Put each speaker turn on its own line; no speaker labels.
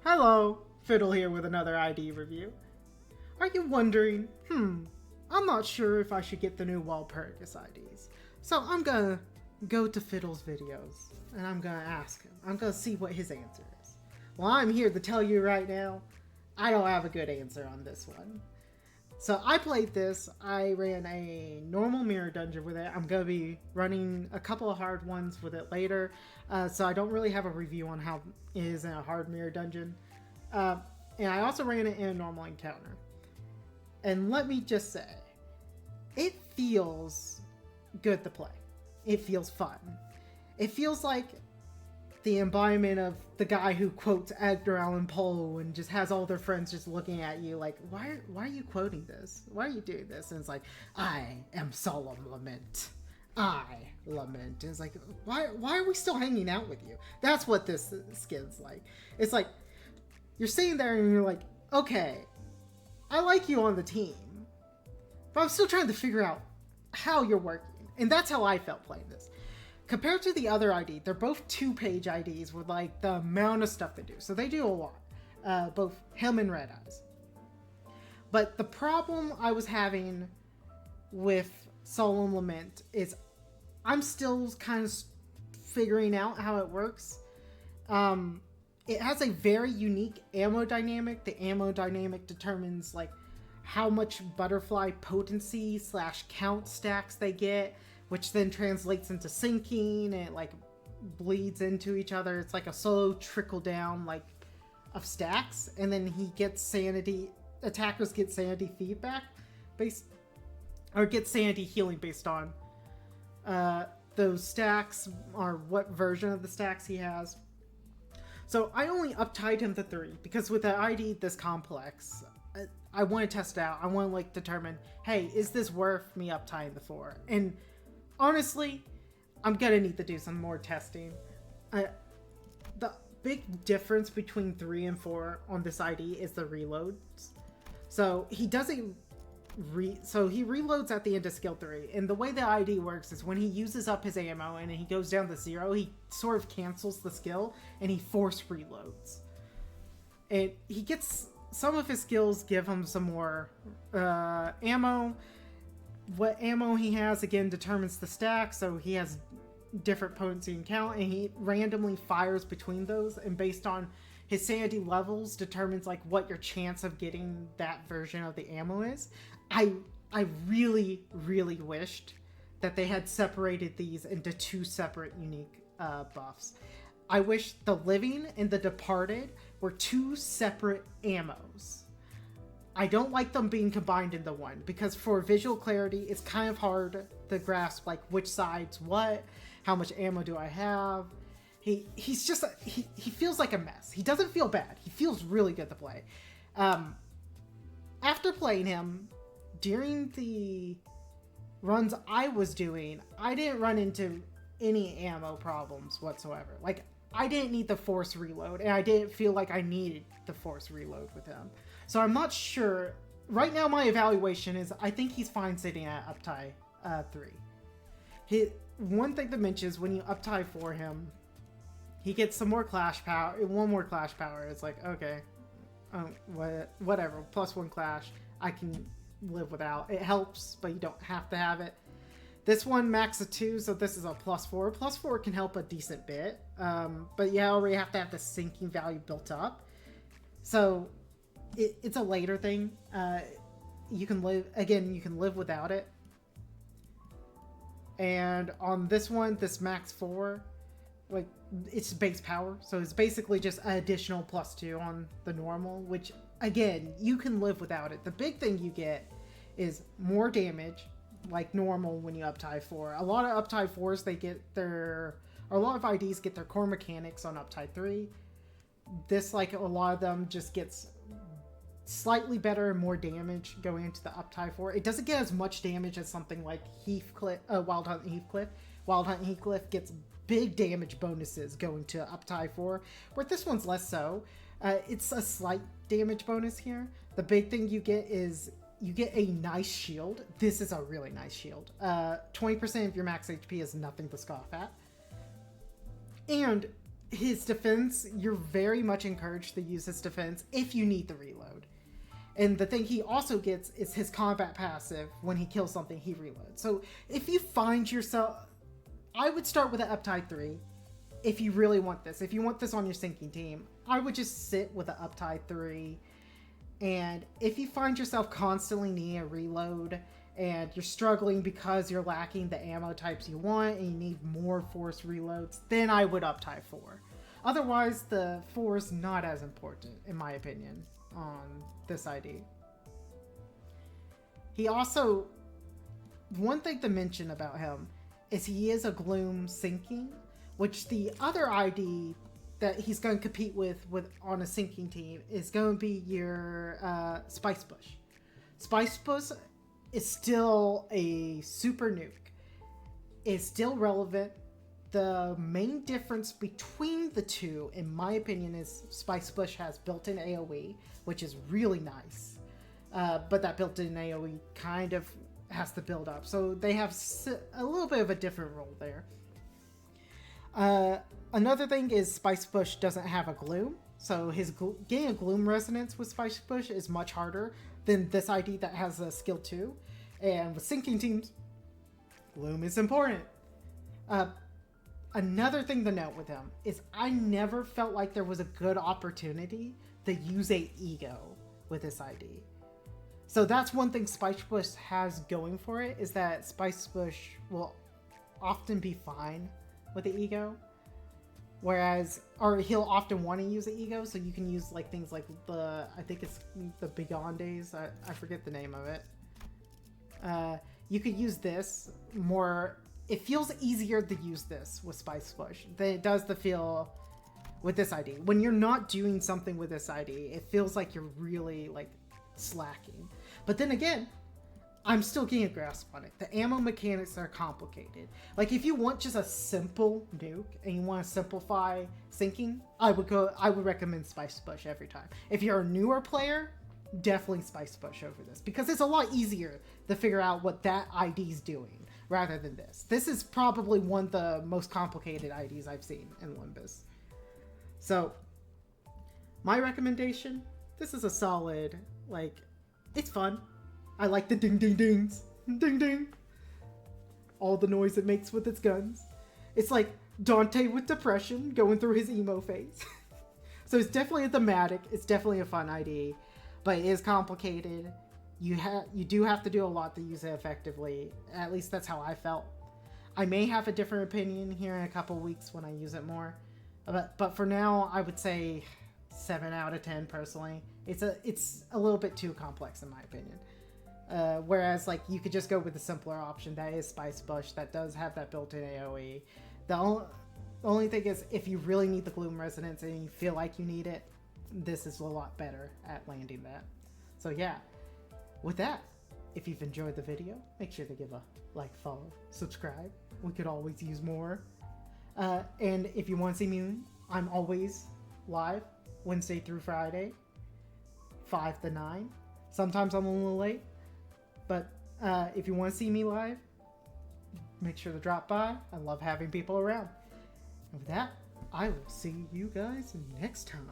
Hello, Fiddle here with another ID review. Are you wondering, I'm not sure if I should get the new Walpurgis IDs. So I'm gonna go to Fiddle's videos and I'm gonna ask him. I'm gonna see what his answer is. Well, I'm here to tell you right now, I don't have a good answer on this one. So I played this, I ran a normal mirror dungeon with it. I'm gonna be running a couple of hard ones with it later. So I don't really have a review on how it is in a hard mirror dungeon. And I also ran it in a normal encounter. And let me just say, it feels good to play. It feels fun. It feels like the embodiment of the guy who quotes Edgar Allan Poe and just has all their friends just looking at you like, why are you quoting this? Why are you doing this? And it's like, I am Solemn Lament. I lament. And it's like, why are we still hanging out with you? That's what this skin's like. It's like, you're sitting there and you're like, okay, I like you on the team, but I'm still trying to figure out how you're working. And that's how I felt playing this. Compared to the other ID, they're both 2-page IDs with like the amount of stuff they do. So they do a lot, both him and Red Eyes. But the problem I was having with Solemn Lament is I'm still kind of figuring out how it works. It has a very unique ammo dynamic. The ammo dynamic determines like how much butterfly potency / count stacks they get, which then translates into sinking and it like bleeds into each other. It's like a slow trickle down like of stacks, and then he gets sanity. Attackers get sanity feedback based, or get sanity healing based on those stacks or what version of the stacks he has. So I only uptied him to 3 because with the ID this complex, I want to test it out. I want to like determine, hey, is this worth me uptying the 4? And honestly, I'm gonna need to do some more testing. The big difference between 3 and 4 on this ID is the reloads. So he doesn't he reloads at the end of skill 3, and the way the ID works is when he uses up his ammo and he goes down to 0, he sort of cancels the skill and he force reloads. And he gets some of his skills give him some more ammo. What ammo he has again determines the stack, so he has different potency and count, and he randomly fires between those, and based on his sanity levels determines like what your chance of getting that version of the ammo is. I really wished that they had separated these into 2 separate unique buffs. I wish the Living and the Departed were 2 separate ammos. I don't like them being combined into one because for visual clarity, it's kind of hard to grasp like which side's what, how much ammo do I have. He's just he feels like a mess. He doesn't feel bad. He feels really good to play. After playing him during the runs I was doing, I didn't run into any ammo problems whatsoever. Like I didn't need the force reload, and I didn't feel like I needed the force reload with him. So I'm not sure. Right now, my evaluation is I think he's fine sitting at uptie 3. One thing to mention is when you uptie for him, he gets some more clash power. 1 more clash power. It's like, okay, whatever. +1 clash, I can live without. It helps, but you don't have to have it. This one max a 2, so this is a +4. +4 can help a decent bit, but you already have to have the sinking value built up. So it's a later thing. You can live without it. And on this one, this max 4, like it's base power, so it's basically just an additional +2 on the normal, which again you can live without it. The big thing you get is more damage, like normal when you uptie 4. A lot of uptie 4s a lot of IDs get their core mechanics on uptie 3. This, like a lot of them, just gets slightly better and more damage going into the uptie 4. It doesn't get as much damage as something like Wild Hunt Heathcliff. Wild Hunt Heathcliff gets big damage bonuses going to uptie 4, where this one's less so. It's a slight damage bonus here. The big thing you get is you get a nice shield. This is a really nice shield. 20% of your max HP is nothing to scoff at. And his defense, you're very much encouraged to use his defense if you need the reload. And the thing he also gets is his combat passive. When he kills something, he reloads. So if you find yourself... I would start with an Uptide 3 if you really want this. If you want this on your sinking team, I would just sit with an Uptide 3. And if you find yourself constantly needing a reload and you're struggling because you're lacking the ammo types you want and you need more forced reloads, then I would Uptide 4. Otherwise, the 4 is not as important, in my opinion, on this ID. He also... One thing to mention about him is he is a Gloom sinking, which the other ID that he's going to compete with on a sinking team is going to be your Spice Bush. Spice Bush is still a super nuke. It's still relevant. The main difference between the two, in my opinion, is Spice Bush has built-in AoE, which is really nice. But that built-in AoE kind of has to build up. So they have a little bit of a different role there. Another thing is Spice Bush doesn't have a Gloom. So his getting a Gloom resonance with Spice Bush is much harder than this ID that has a skill 2. And with sinking teams, Gloom is important. Another thing to note with him is I never felt like there was a good opportunity to use a ego with this ID. So that's one thing Spice Bush has going for it, is that Spice Bush will often be fine with the ego. Whereas, or he'll often want to use the ego, so you can use like things like I think it's the Beyond Days, I forget the name of it. You could use this more, it feels easier to use this with Spice Bush than it does to feel with this ID. When you're not doing something with this ID, it feels like you're really like slacking. But then again, I'm still getting a grasp on it. The ammo mechanics are complicated. Like if you want just a simple nuke and you want to simplify sinking, I would recommend Spice Bush every time. If you're a newer player, definitely Spice Bush over this, because it's a lot easier to figure out what that ID is doing rather than this. This is probably one of the most complicated IDs I've seen in Limbus. So my recommendation, this is a solid, like, it's fun. I like the ding ding dings. Ding ding. All the noise it makes with its guns. It's like Dante with depression going through his emo phase. So it's definitely a thematic. It's definitely a fun ID. But it is complicated. You do have to do a lot to use it effectively. At least that's how I felt. I may have a different opinion here in a couple weeks when I use it more. But for now, I would say 7 out of 10 personally. It's a little bit too complex in my opinion. Whereas like you could just go with the simpler option that is Spice Bush that does have that built-in AoE. The only thing is if you really need the Gloom Resonance and you feel like you need it, this is a lot better at landing that. So yeah, with that, if you've enjoyed the video, make sure to give a like, follow, subscribe. We could always use more. And if you want to see me, I'm always live Wednesday through Friday, 5 to 9. Sometimes I'm a little late, but if you want to see me live, make sure to drop by. I love having people around. And with that, I will see you guys next time.